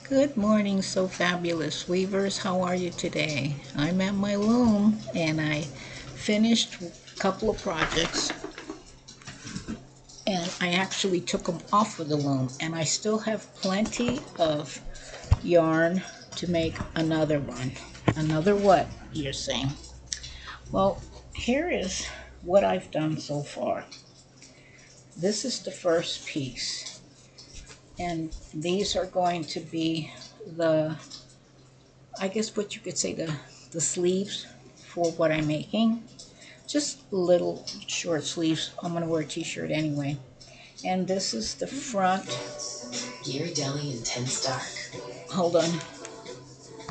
Good morning, so fabulous weavers. How are you today? I'm at my loom and I finished a couple of projects and I actually took them off of the loom and I still have plenty of yarn to make another one. Another what, you're saying? Well, here is what I've done so far. This is the first piece and these are going to be the I guess what you could say the sleeves for what I'm making. Just little short sleeves. I'm going to wear a t-shirt anyway. And this is the front. Gear Deli Intense Dark. Hold on.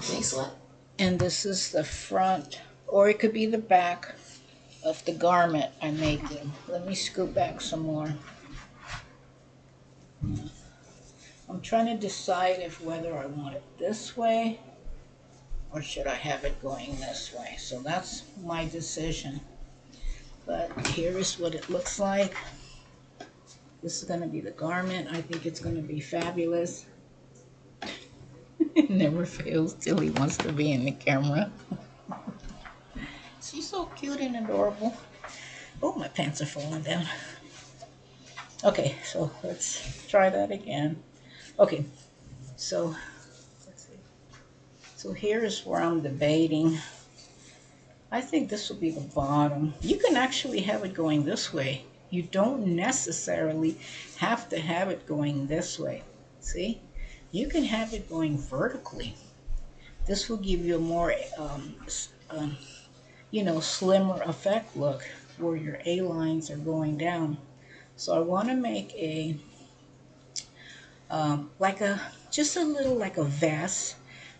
Thanks, what? And this is the front, or it could be the back of the garment I'm making. Let me scoot back some more. I'm trying to decide if whether I want it this way or should I have it going this way. So that's my decision. But here is what it looks like. This is going to be the garment. I think it's going to be fabulous. It never fails till he wants to be in the camera. She's so cute and adorable. Oh, my pants are falling down. Okay, so let's try that again. Okay, so let's see. So here's where I'm debating. I think this will be the bottom. You can actually have it going this way. You don't necessarily have to have it going this way. See? You can have it going vertically. This will give you a more, slimmer effect look where your A-lines are going down. So I want to make a, just a little like a vest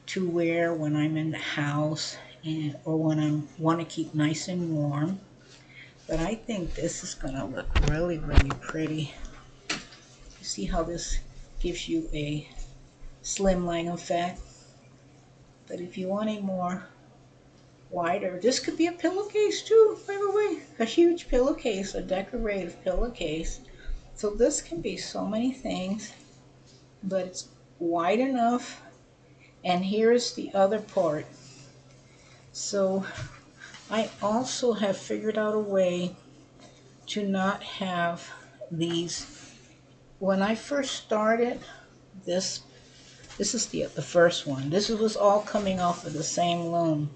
to wear when I'm in the house or when I want to keep nice and warm. But I think this is going to look really, really pretty. You see how this gives you a slimline effect? But if you want a more wider, this could be a pillowcase too, by the way. A huge pillowcase, a decorative pillowcase. So this can be so many things, but it's wide enough. And here's the other part. So I also have figured out a way to not have these. When I first started, this is the first one. This was all coming off of the same loom.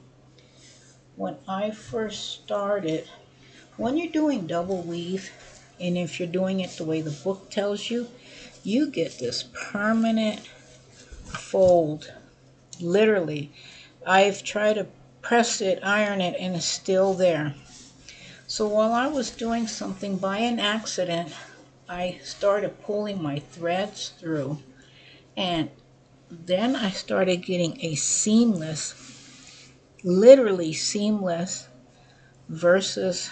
When I first started, when you're doing double weave, and if you're doing it the way the book tells you, you get this permanent fold. Literally, I've tried to press it, iron it, and it's still there. So while I was doing something by an accident, I started pulling my threads through, and then I started getting a seamless, literally seamless, versus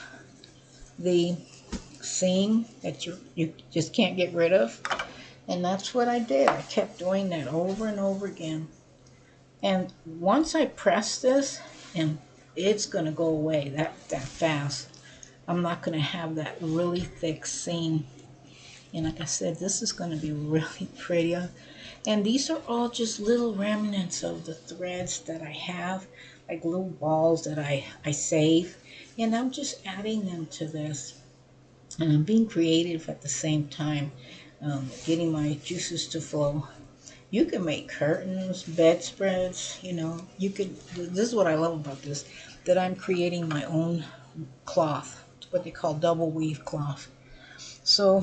the seam that you just can't get rid of. And that's what I did. I kept doing that over and over again. And once I press this, and it's going to go away that fast. I'm not going to have that really thick seam. And like I said, this is going to be really pretty. And these are all just little remnants of the threads that I have, like little balls that I save. And I'm just adding them to this. And I'm being creative at the same time, getting my juices to flow. You can make curtains, bedspreads, you could, this is what I love about this, that I'm creating my own cloth, what they call double weave cloth. So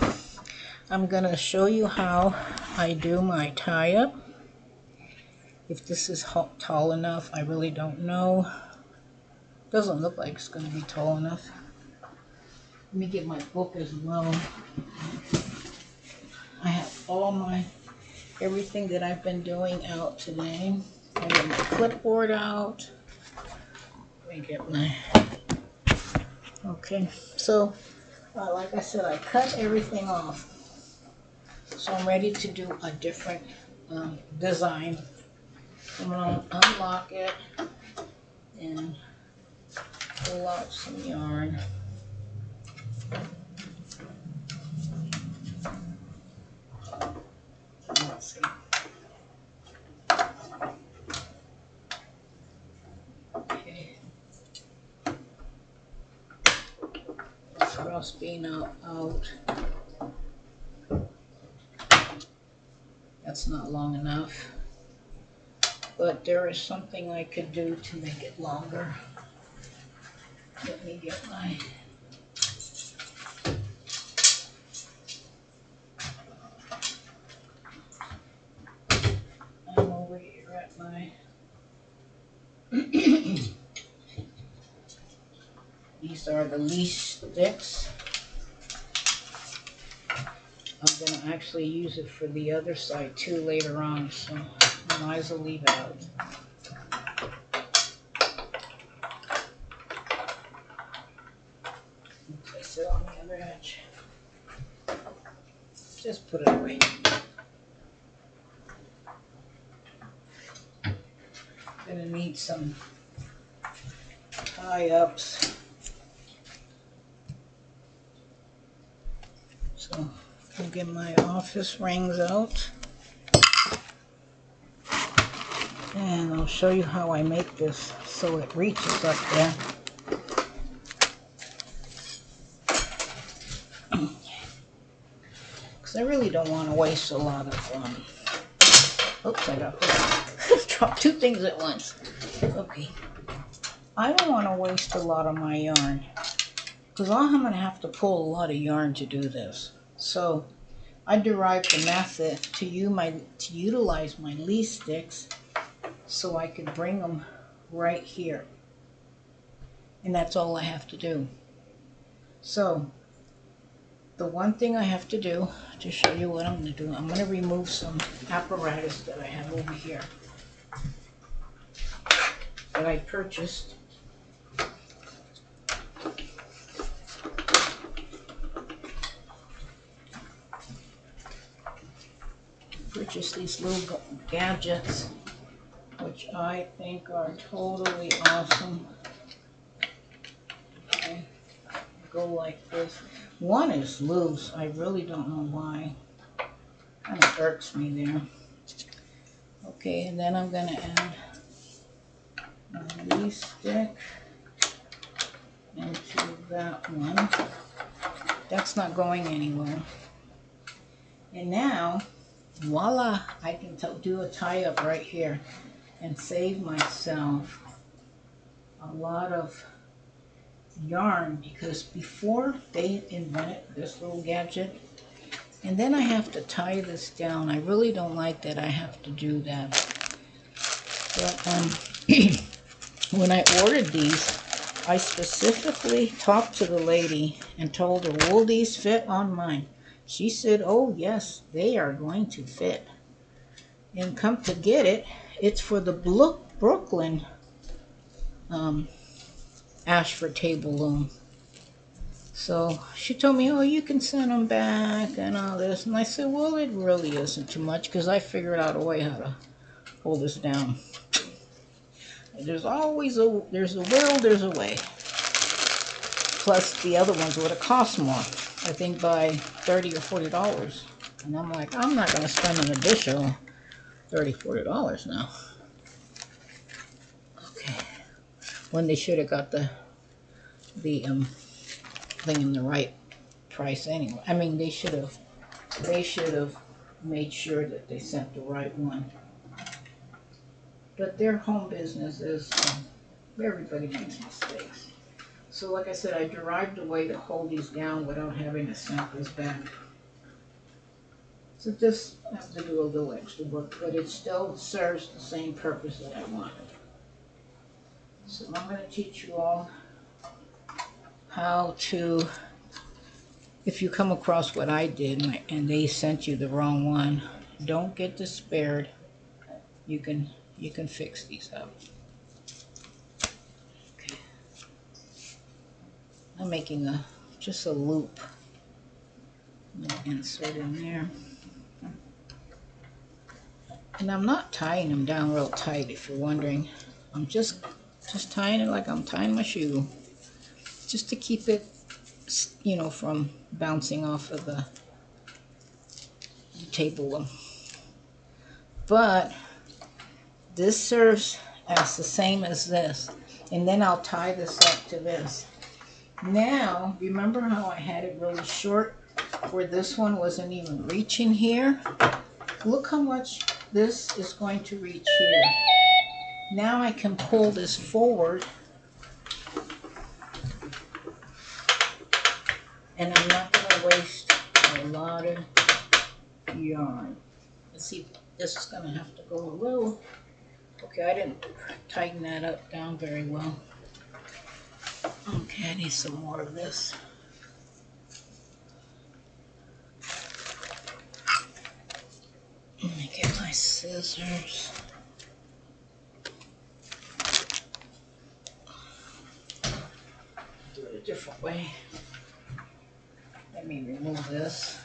I'm going to show you how I do my tie-up. If this is tall enough, I really don't know. Doesn't look like it's going to be tall enough. Let me get my book as well. I have everything that I've been doing out today. I got my clipboard out. Let me get my... Okay, so like I said, I cut everything off. So I'm ready to do a different design. I'm going to unlock it and pull out some yarn. Let's see. crossbeam out. That's not long enough. But there is something I could do to make it longer. Let me get my... I'm over here at my... These are the leash sticks. I'm going to actually use it for the other side too later on, so I might as well leave it out. Place it on the other edge. Just put it away. Gonna need some tie-ups. So I'll get my office rings out. And I'll show you how I make this so it reaches up there. Because I really don't want to waste a lot of, oops, I got dropped two things at once. Okay. I don't want to waste a lot of my yarn. Because I'm going to have to pull a lot of yarn to do this. So I derived a method to utilize my leaf sticks so I could bring them right here. And that's all I have to do. So the one thing I have to do to show you what I'm going to do, I'm going to remove some apparatus that I have over here that I purchased. Purchased these little gadgets, which I think are totally awesome. Okay. Go like this. One is loose. I really don't know why. Kind of irks me there. Okay, and then I'm going to add my leaf stick into that one. That's not going anywhere. And now, voila, I can do a tie-up right here and save myself a lot of yarn, because before they invented this little gadget, and then I have to tie this down. I really don't like that I have to do that. But when I ordered these, I specifically talked to the lady and told her, will these fit on mine? She said, oh yes, they are going to fit. And come to get it, it's for the Brooklyn Ashford table loom. So she told me, oh, you can send them back and all this. And I said, well, it really isn't too much, because I figured out a way how to pull this down. There's always there's a will, there's a way. Plus the other ones would have cost more. I think by $30 or $40. And I'm like, I'm not going to spend an additional $30, $40 now. Okay. When they should have got the thing in the right price anyway. I mean, they should have made sure that they sent the right one. But their home business is, everybody makes mistakes. So like I said, I derived a way to hold these down without having to send this back. So just have to do a little extra work, but it still serves the same purpose that I wanted. So I'm going to teach you all how to, if you come across what I did and they sent you the wrong one, don't get despaired. You can fix these up. Okay. I'm making just a loop. I'm going to insert in there. And I'm not tying them down real tight, if you're wondering. I'm just tying it like I'm tying my shoe, just to keep it, you know, from bouncing off of the table. But this serves as the same as this, and then I'll tie this up to this. Now, remember how I had it really short where this one wasn't even reaching here? Look how much this is going to reach here. Now I can pull this forward and I'm not going to waste a lot of yarn. Let's see, this is going to have to go a little. Okay, I didn't tighten that up down very well. Okay, I need some more of this. Let me get my scissors. Do it a different way. Let me remove this.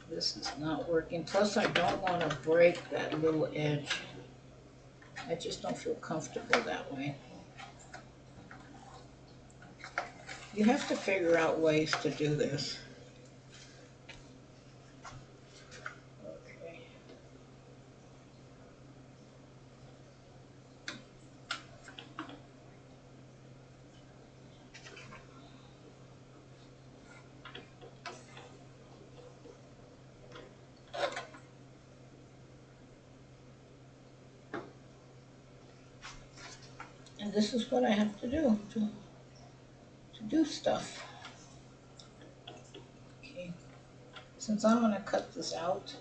This is not working. Plus, I don't want to break that little edge. I just don't feel comfortable that way. You have to figure out ways to do this. Okay. And this is what I have to do to do stuff. Okay. Since I'm going to cut this out,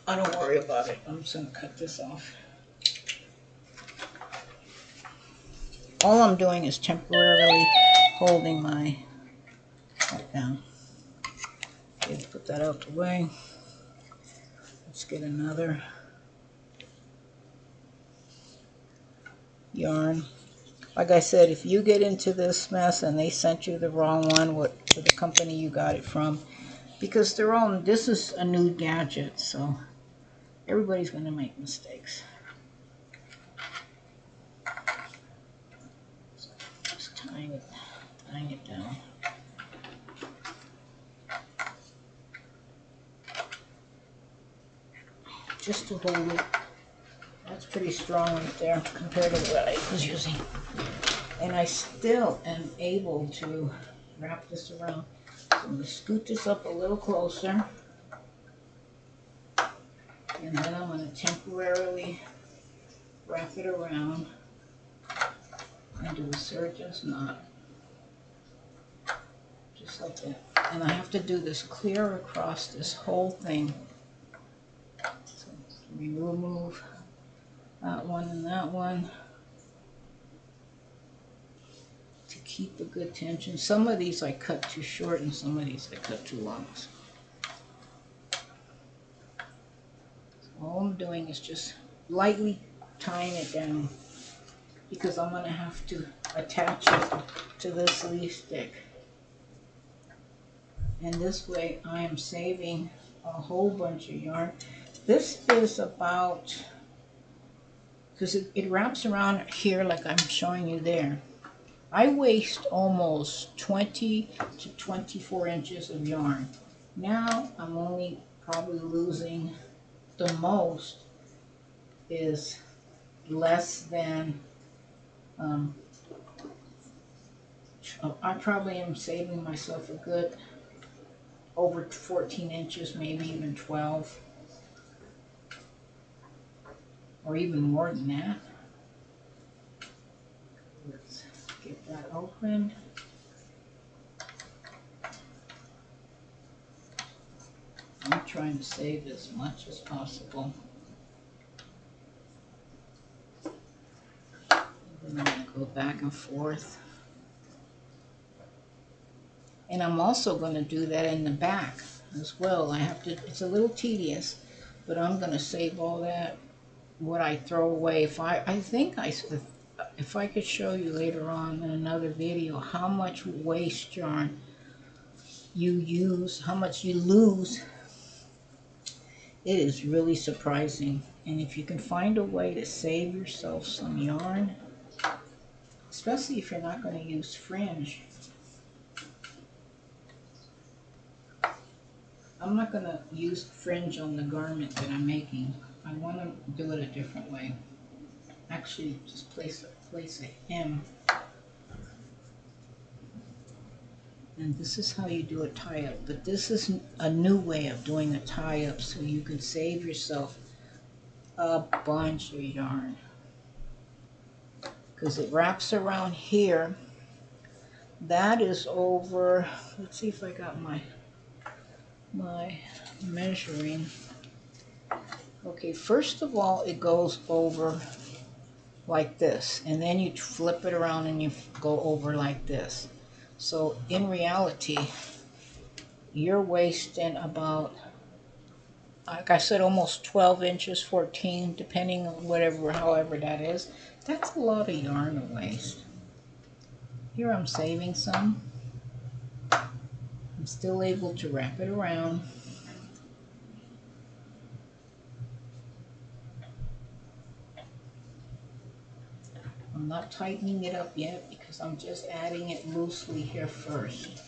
I don't worry about it. I'm just going to cut this off. All I'm doing is temporarily holding my that down. Okay, let's put that out the way. Let's get another yarn. Like I said, if you get into this mess and they sent you the wrong one, to the company you got it from, because they're all, this is a new gadget, so everybody's going to make mistakes. Just tying it down. Just to hold it. That's pretty strong right there compared to what I was using. And I still am able to wrap this around. So I'm going to scoot this up a little closer. And then I'm going to temporarily wrap it around and do a surgeon's knot. Just like that. And I have to do this clear across this whole thing. So we remove that one and that one to keep a good tension. Some of these I cut too short and some of these I cut too long. So all I'm doing is just lightly tying it down because I'm going to have to attach it to this leaf stick. And this way I am saving a whole bunch of yarn. This is about, because it wraps around here like I'm showing you there. I waste almost 20 to 24 inches of yarn. Now I'm only probably losing, the most is less than, I probably am saving myself a good over 14 inches, maybe even 12, or even more than that. Let's get that opened. I'm trying to save as much as possible. And I'm going to go back and forth. And I'm also going to do that in the back as well. I have to, it's a little tedious, but I'm going to save all that, what I throw away. If I could show you later on in another video how much waste yarn you use, how much you lose, it is really surprising. And if you can find a way to save yourself some yarn, especially if you're not going to use fringe. I'm not going to use fringe on the garment that I'm making. I want to do it a different way. actually just place a hem. And this is how you do a tie-up. But this is a new way of doing a tie-up so you can save yourself a bunch of yarn. Because it wraps around here. That is over, let's see if I got my measuring. Okay, first of all, it goes over like this, and then you flip it around and you go over like this. So in reality, you're wasting about, like I said, almost 12 inches, 14, depending on whatever, however that is. That's a lot of yarn to waste. Here I'm saving some. I'm still able to wrap it around. I'm not tightening it up yet because I'm just adding it loosely here first.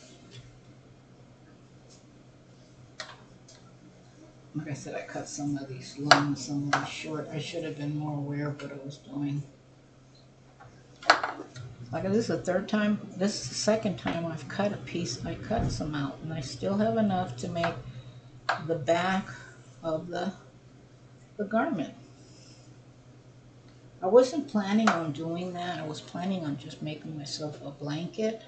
Like I said, I cut some of these long, some of these short. I should have been more aware of what I was doing. Like this is the third time, this is the second time I've cut a piece. I cut some out and I still have enough to make the back of the garment. I wasn't planning on doing that. I was planning on just making myself a blanket.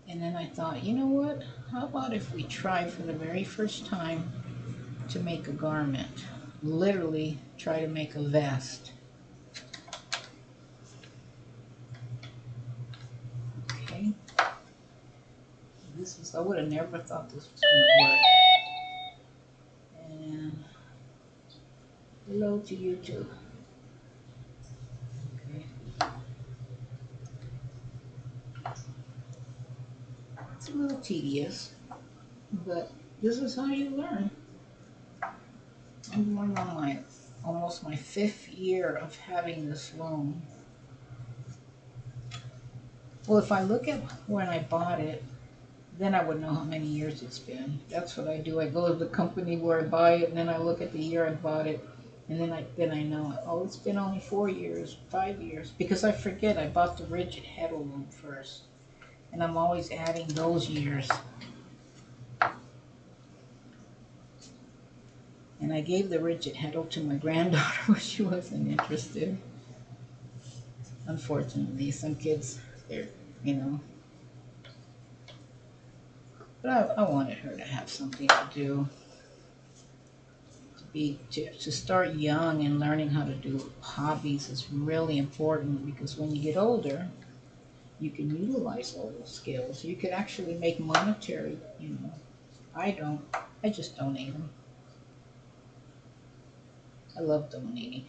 And then I thought, you know what? How about if we try for the very first time to make a garment? Literally try to make a vest. Okay. This is, I would have never thought this was going to work. And hello to you too. Okay. It's a little tedious, but this is how you learn. I'm going on my almost my 5th year of having this loom. Well, if I look at when I bought it, then I would know how many years it's been. That's what I do. I go to the company where I buy it, and then I look at the year I bought it, and then I know, oh, it's been only 4 years, 5 years, because I forget I bought the rigid heddle loom first, and I'm always adding those years. And I gave the rigid heddle to my granddaughter, but she wasn't interested. Unfortunately, some kids, they're, you know. But I wanted her to have something to do. To start young and learning how to do hobbies is really important because when you get older, you can utilize all those skills. You could actually make monetary, you know. I don't. I just donate them. I love donating.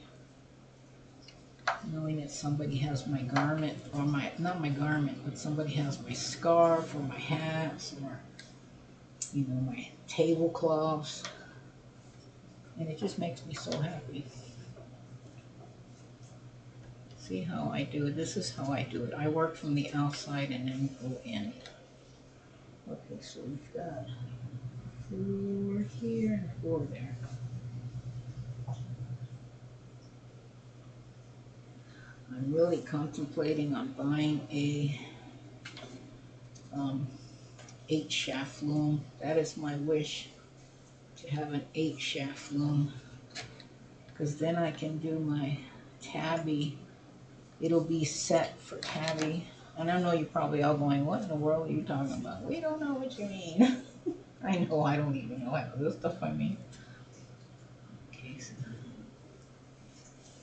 Knowing that somebody has my garment, or my, not my garment, but somebody has my scarf or my hats or, you know, my tablecloths. And it just makes me so happy. See how I do it? This is how I do it. I work from the outside and then go in. Okay, so we've got 4 here and 4 there. I'm really contemplating on buying a 8-shaft loom. That is my wish, to have an 8-shaft loom, because then I can do my tabby. It'll be set for tabby. And I know you're probably all going, what in the world are you talking about? We don't know what you mean. I know I don't even know half of this stuff I mean. Okay, so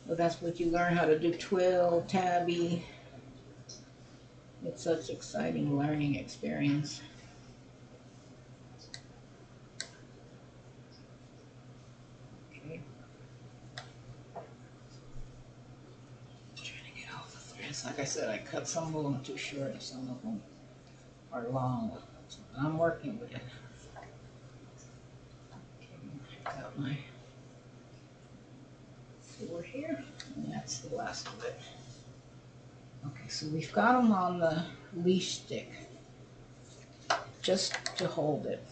well, that's what you learn how to do, twill, tabby. It's such exciting learning experience. Okay. Trying to get all the threads. Like I said, I cut some of them too short and some of them are long. So I'm working with it. Okay, I got my 4 here, and that's the last of it. Okay, so we've got them on the leash stick, just to hold it.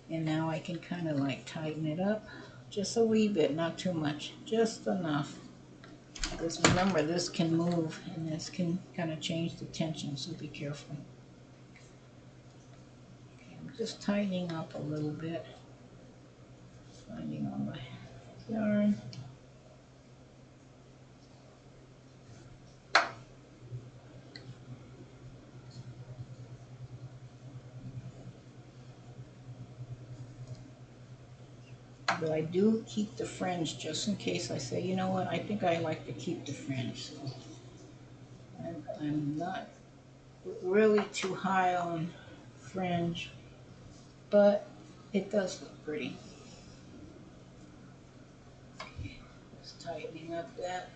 And now I can kind of like tighten it up just a wee bit, not too much, just enough. Because remember, this can move and this can kind of change the tension, so be careful. Okay, I'm just tightening up a little bit. Finding on my yarn. But I do keep the fringe just in case I say, you know what, I think I like to keep the fringe. So I'm not really too high on fringe, but it does look pretty. Just tightening up that.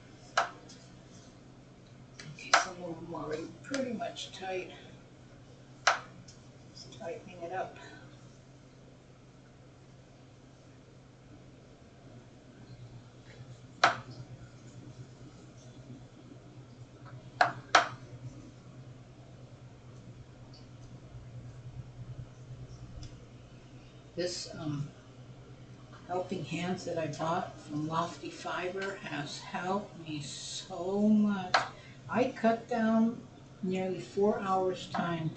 Okay, some of them are already pretty much tight. Just tightening it up. This helping hands that I bought from Lofty Fiber has helped me so much. I cut down nearly 4 hours time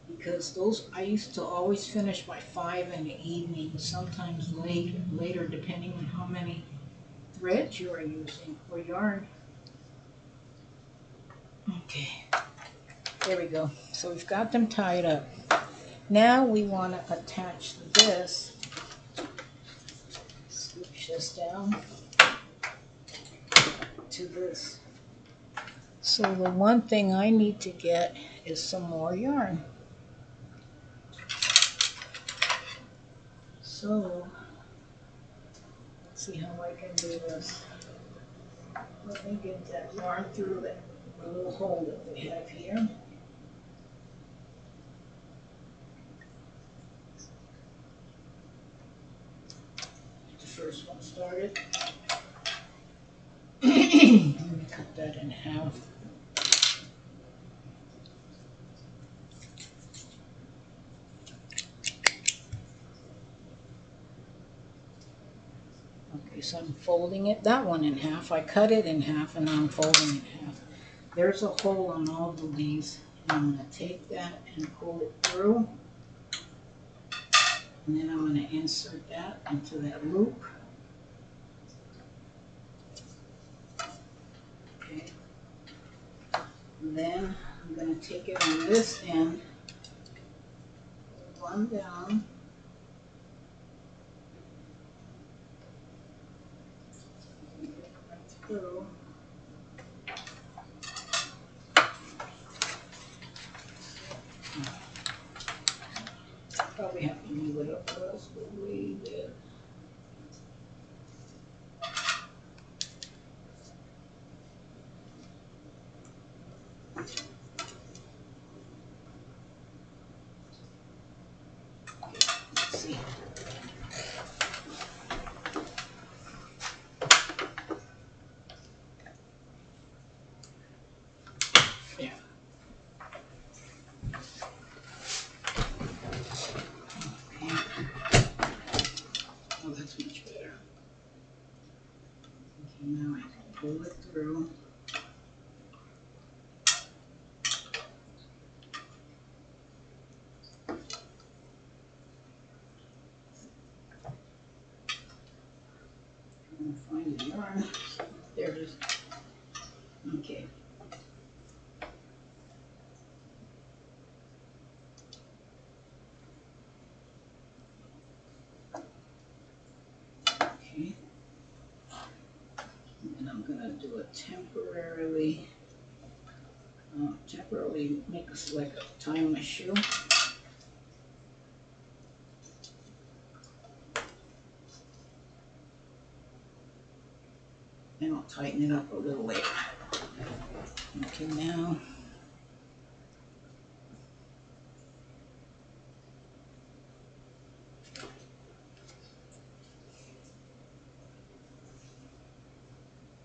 because those I used to always finish by 5 in the evening, sometimes later depending on how many threads you are using or yarn. Okay, there we go. So we've got them tied up. Now we want to attach this. Scooch this down to this. So the one thing I need to get is some more yarn. So let's see how I can do this. Let me get that yarn through that little hole that we have here. The first one started. Let me cut that in half. Okay, so I'm folding it, that one in half. I cut it in half and now I'm folding it in half. There's a hole on all of these. And I'm going to take that and pull it through. And then I'm going to insert that into that loop. Okay. Then I'm going to take it on this end, one down, get it right through. Probably have to move it up just a wee bit. Let's see. There. Okay. Oh, that's much better. Okay, now I can pull it through. I'm gonna find the yarn. There it is. Okay. Okay. And I'm gonna do a temporarily make this like a tie my shoe. And I'll tighten it up a little later. Okay, now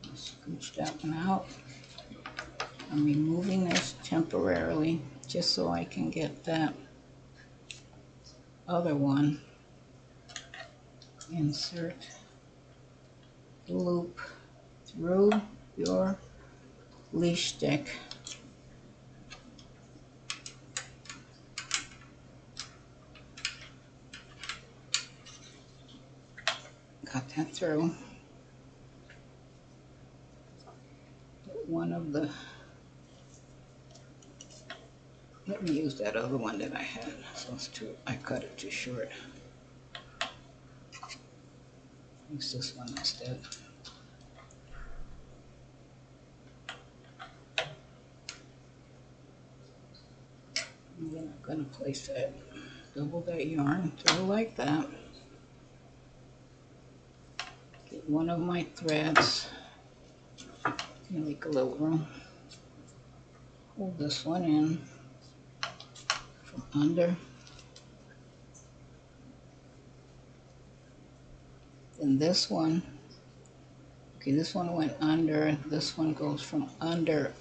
I'll scooch that one out. I'm removing this temporarily just so I can get that other one. Insert the loop through your leash stick. Got that through. One of the, let me use that other one that I had. So it's too, I cut it too short. Use this one instead. And then I'm going to place that, double that yarn through like that. Get one of my threads, make a little room. Hold this one in from under. Then this one, okay, this one went under, this one goes from under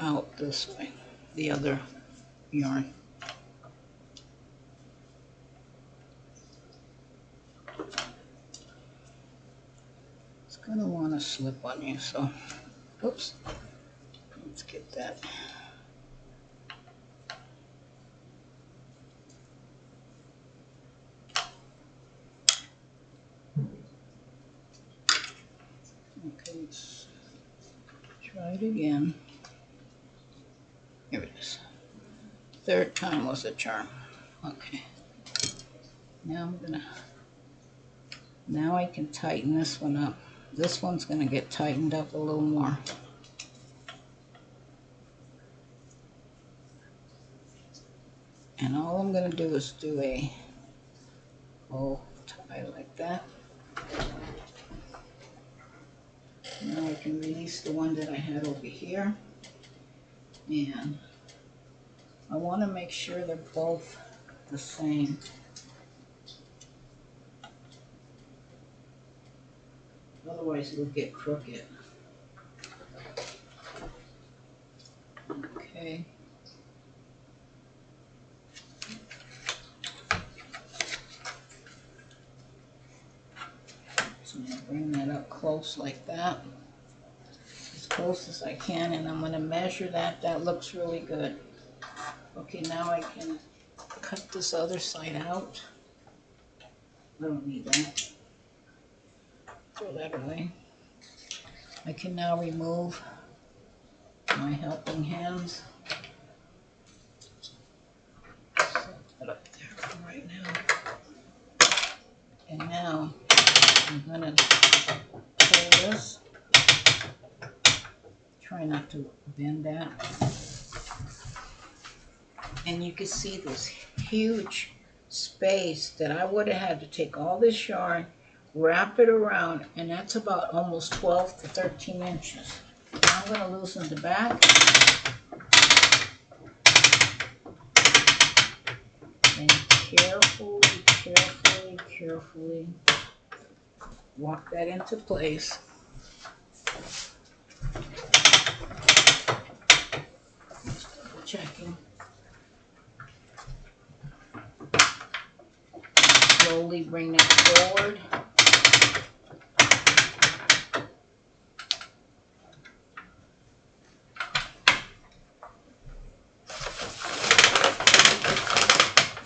out this way, the other yarn. It's gonna want to slip on you, so, oops, let's get that. Okay, let's try it again. Here it is. Third time was a charm. Okay. Now now I can tighten this one up. This one's gonna get tightened up a little more. And all I'm gonna do is do a bow tie like that. Now I can release the one that I had over here. And I want to make sure they're both the same. Otherwise it'll get crooked. Okay. So I'm going to bring that up close like that. As close as I can, and I'm going to measure that. That looks really good. Okay, now I can cut this other side out. I don't need that. Throw that away. I can now remove my helping hands. Set that up there for right now. And now I'm going to pull this. Try not to bend that. And you can see this huge space that I would have had to take all this yarn, wrap it around, and that's about almost 12 to 13 inches. Now I'm going to loosen the back. And carefully walk that into place. Checking. Slowly bring that forward.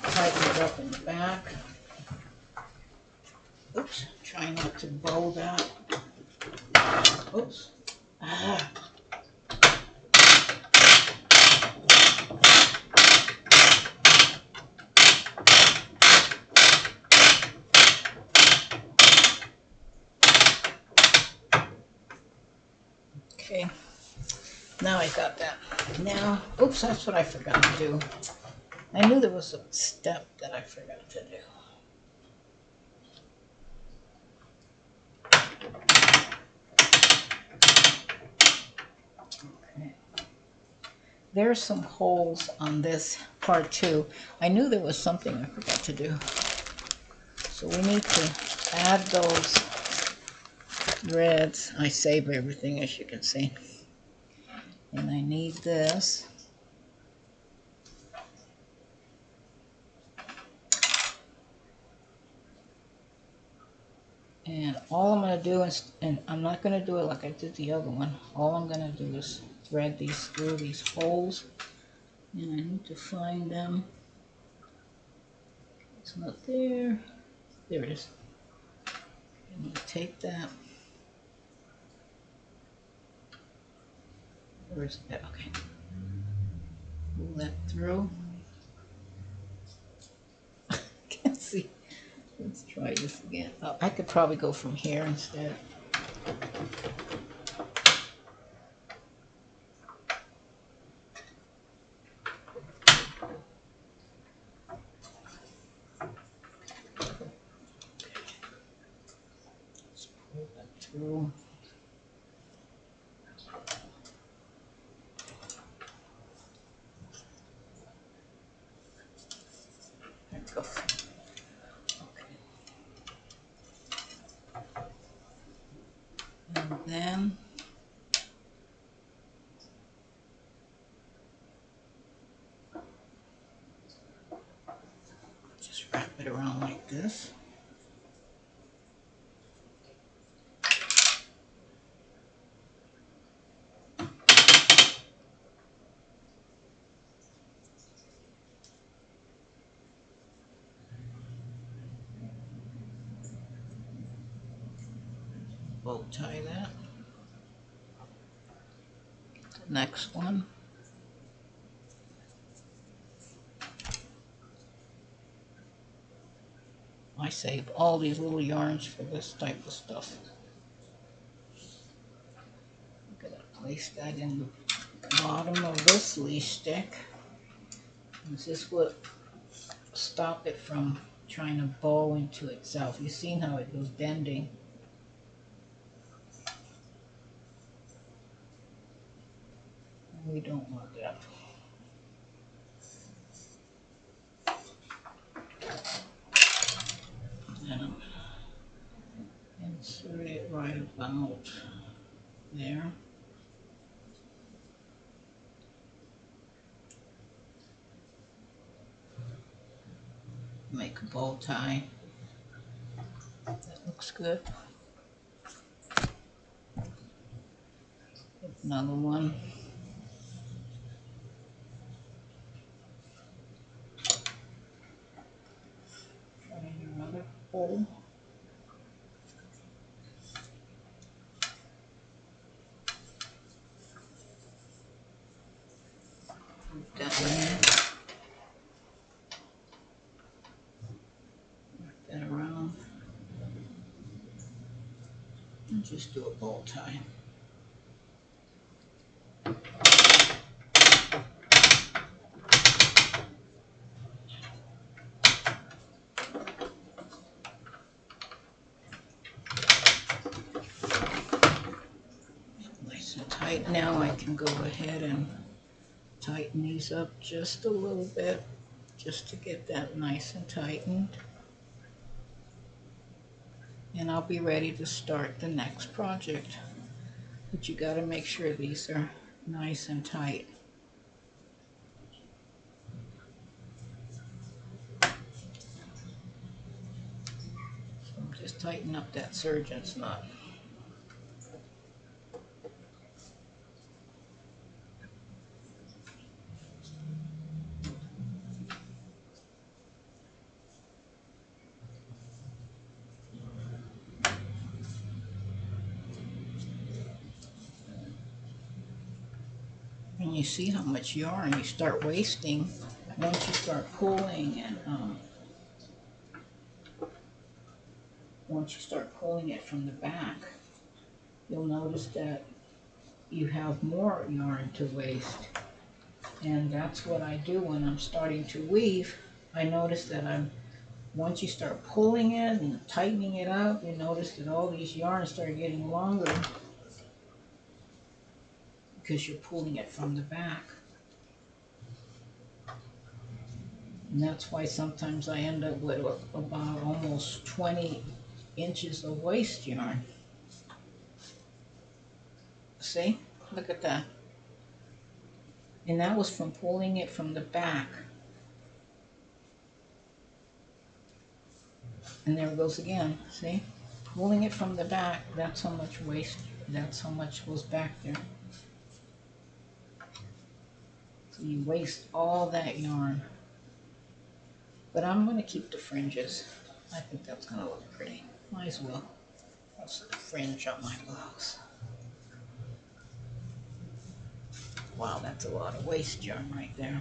Tighten it up in the back. Oops, try not to bow that. Oops. Ah. Okay, now I got that. Now, oops, that's what I forgot to do. I knew there was a step that I forgot to do. Okay. There's some holes on this part too. I knew there was something I forgot to do. So we need to add those threads. I save everything, as you can see. And I need this. And all I'm going to do is, and I'm not going to do it like I did the other one, all I'm going to do is thread these through these holes, and I need to find them. It's not there. There it is. I'm going to take that. Where is that? Okay. Pull that through. Can't see. Let's try this again. Oh, I could probably go from here instead. Let's pull that through. There we go. Okay. And then just wrap it around like this. Bow tie that. The next one. I save all these little yarns for this type of stuff. I'm gonna place that in the bottom of this leash stick. This is what stop it from trying to bow into itself. You've seen how it goes bending. We don't want that. And insert it right about there. Make a bow tie. That looks good. Another one. Try another bow. Put that in there. Wrap that around. And just do a bow tie. Nice and tight. Now I can go ahead and tighten these up just a little bit, just to get that nice and tightened. And I'll be ready to start the next project. But you got to make sure these are nice and tight. So I'm just tighten up that surgeon's knot. And you see how much yarn you start wasting once you start pulling, and once you start pulling it from the back, you'll notice that you have more yarn to waste. And that's what I do when I'm starting to weave. I notice that once you start pulling it and tightening it up, you notice that all these yarns start getting longer because you're pulling it from the back. And that's why sometimes I end up with about almost 20 inches of waste yarn. See? Look at that. And that was from pulling it from the back. And there it goes again. See? pulling it from the back, that's how much waste, that's how much was back there. So you waste all that yarn. But I'm going to keep the fringes. I think that's going to look pretty. Might as well. That's the fringe on my blouse. Wow, that's a lot of waste yarn right there.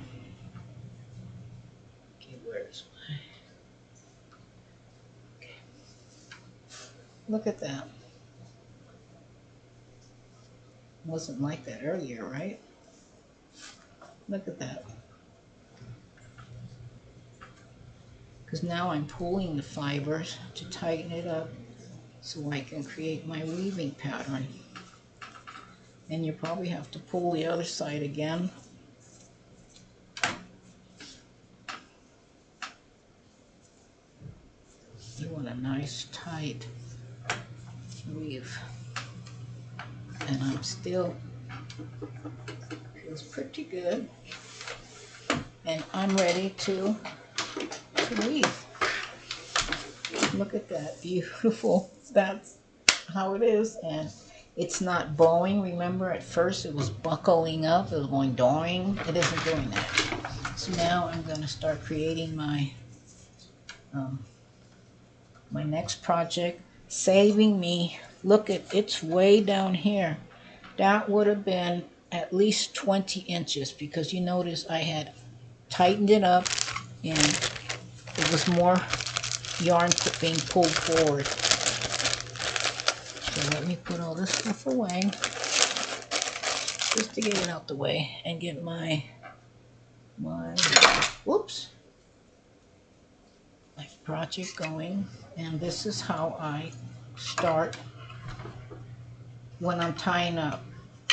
Okay, where's my... Okay. Look at that. Wasn't like that earlier, right? Look at that. Because now I'm pulling the fibers to tighten it up so I can create my weaving pattern. And you probably have to pull the other side again. You want a nice tight weave. And I'm still, feels pretty good. And I'm ready to weave. Look at that, beautiful. That's how it is. And it's not bowing. Remember at first it was buckling up, it was going doing. It isn't doing that. So now I'm going to start creating my my next project, saving me. Look at, it's way down here. That would have been at least 20 inches because you notice I had tightened it up and it was more yarn being pulled forward. So let me put all this stuff away just to get it out the way and get my whoops, my project going. And this is how I start when I'm tying up.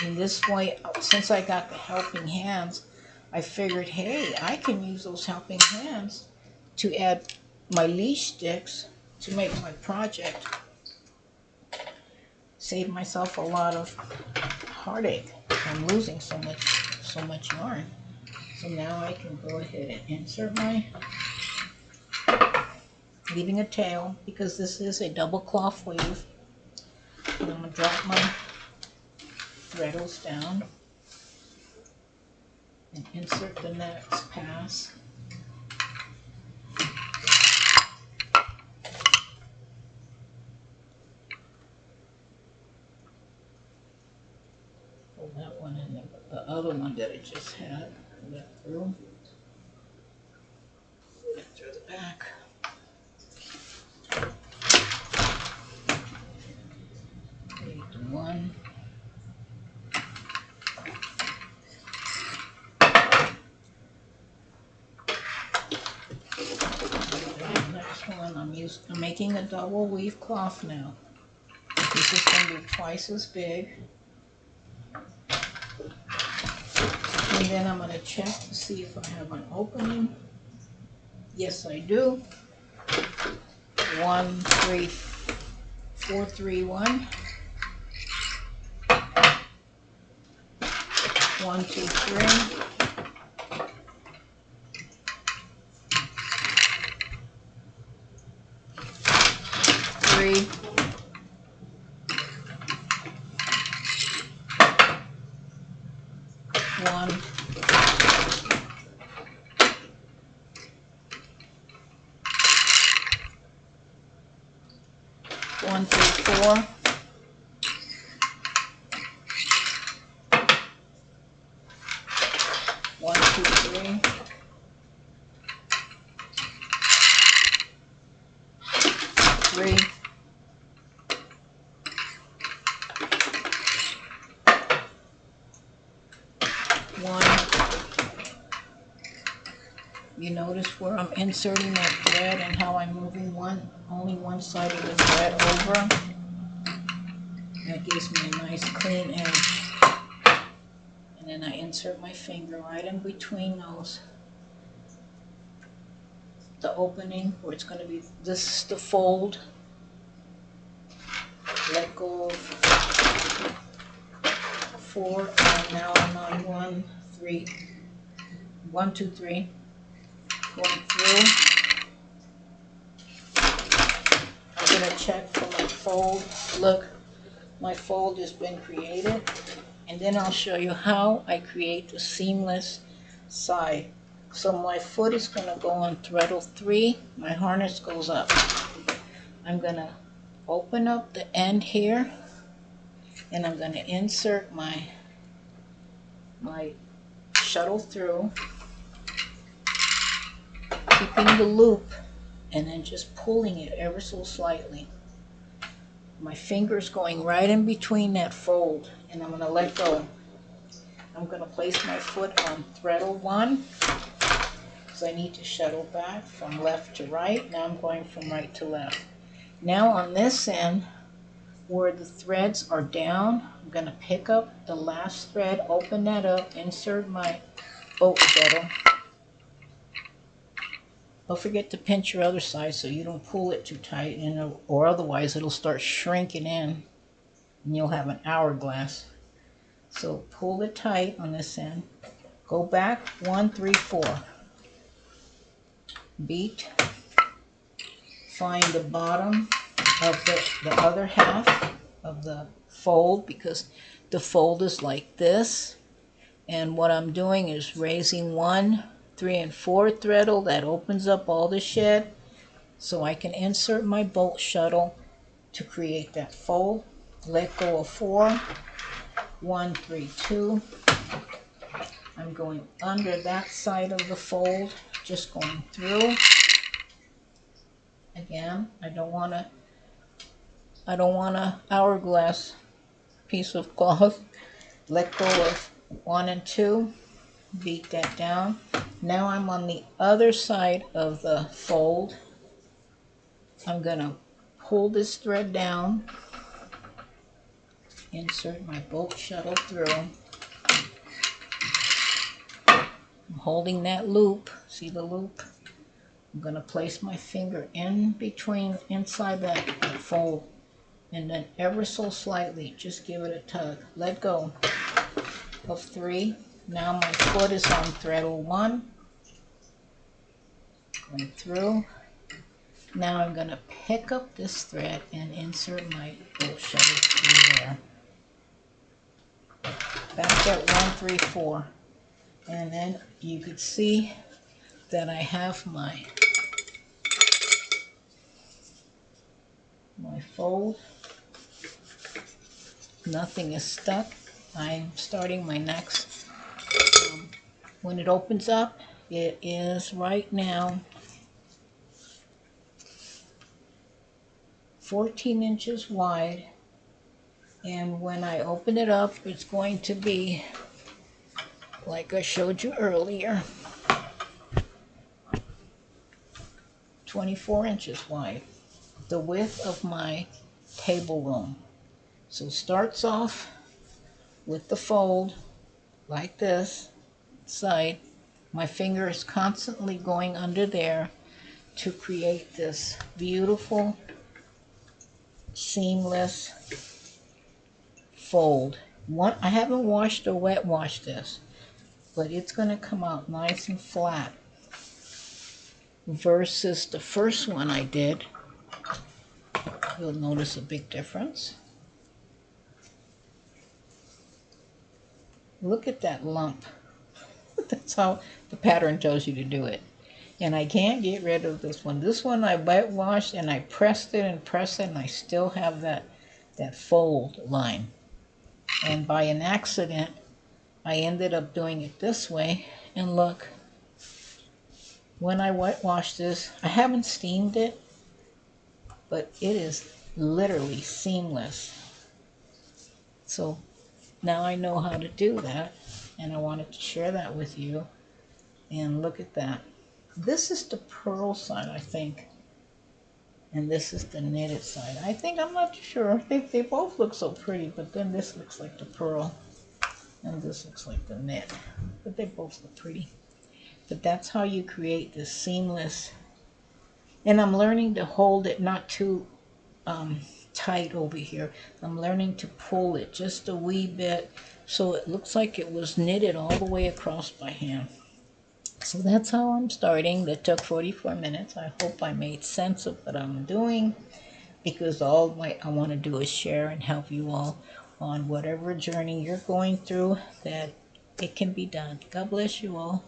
In this way, since I got the helping hands, I figured, hey, I can use those helping hands to add my leash sticks to make my project. Save myself a lot of heartache from losing so much yarn. So now I can go ahead and insert my, leaving a tail because this is a double cloth weave. And I'm going to drop my threadles down and insert the next pass. Pull that one in, the other one that I just had, pull that through, through the back. Create one. Next one, I'm making a double weave cloth now. This is going to be twice as big. And then I'm going to check to see if I have an opening. Yes, I do. 1, 3, 4, 3, 1. 1, 2, 3. 3. 1. 1, 3, 4. 1, 2, 3. 3. 1. You notice where I'm inserting that thread and how I'm moving only one side of the thread over. That gives me a nice clean edge. And then I insert my finger right in between those. The opening where it's going to be, this is the fold. Let go of 4, and now I'm on 1, 3, 1, 2, 3, going through. I'm going to check for my fold. Look, my fold has been created. And then I'll show you how I create the seamless side. So my foot is going to go on threadle 3. My harness goes up. I'm going to open up the end here, and I'm going to insert my shuttle through, keeping the loop, and then just pulling it ever so slightly. My finger's going right in between that fold, and I'm going to let go. I'm going to place my foot on threadle 1, because I need to shuttle back from left to right. Now I'm going from right to left. Now on this end, where the threads are down, I'm going to pick up the last thread, open that up, insert my boat shuttle. Don't forget to pinch your other side so you don't pull it too tight, or otherwise it'll start shrinking in and you'll have an hourglass. So pull it tight on this end. Go back 1, 3, 4. Beat. Find the bottom of the other half of the fold, because the fold is like this. And what I'm doing is raising 1, 3, and 4 threadle. That opens up all the shed, so I can insert my bolt shuttle to create that fold. Let go of 4, 1, 3, 2. I'm going under that side of the fold, just going through. Again, I don't want a hourglass piece of cloth. Let go of 1 and 2. Beat that down. Now I'm on the other side of the fold. I'm going to pull this thread down, insert my bolt shuttle through. I'm holding that loop. See the loop? I'm going to place my finger in between, inside that fold, and then ever so slightly, just give it a tug. Let go of 3. Now my foot is on threadle 1. Going through. Now I'm going to pick up this thread and insert my bolt shuttle through there. Back at 1, 3, 4. And then you could see that I have my fold. Nothing is stuck. I'm starting my next. When it opens up, it is right now 14 inches wide, and when I open it up, it's going to be, like I showed you earlier, 24 inches wide, the width of my table room. So it starts off with the fold like this side. My finger is constantly going under there to create this beautiful seamless fold. I haven't washed or wet washed this, but it's going to come out nice and flat versus the first one I did. You'll notice a big difference. Look at that lump. That's how the pattern tells you to do it. And I can't get rid of this one. This one I wet washed and I pressed it and pressed it, and I still have that fold line. And by an accident, I ended up doing it this way. And look, when I wet washed this, I haven't steamed it, but it is literally seamless. So now I know how to do that, and I wanted to share that with you. And look at that. This is the pearl side, I think. And this is the knitted side. I'm not sure. They both look so pretty, but then this looks like the pearl. And this looks like the knit. But they both look pretty. But that's how you create this seamless. And I'm learning to hold it not too tight over here. I'm learning to pull it just a wee bit so it looks like it was knitted all the way across by hand. So that's how I'm starting. That took 44 minutes. I hope I made sense of what I'm doing. because I want to do is share and help you all on whatever journey you're going through, that it can be done. God bless you all.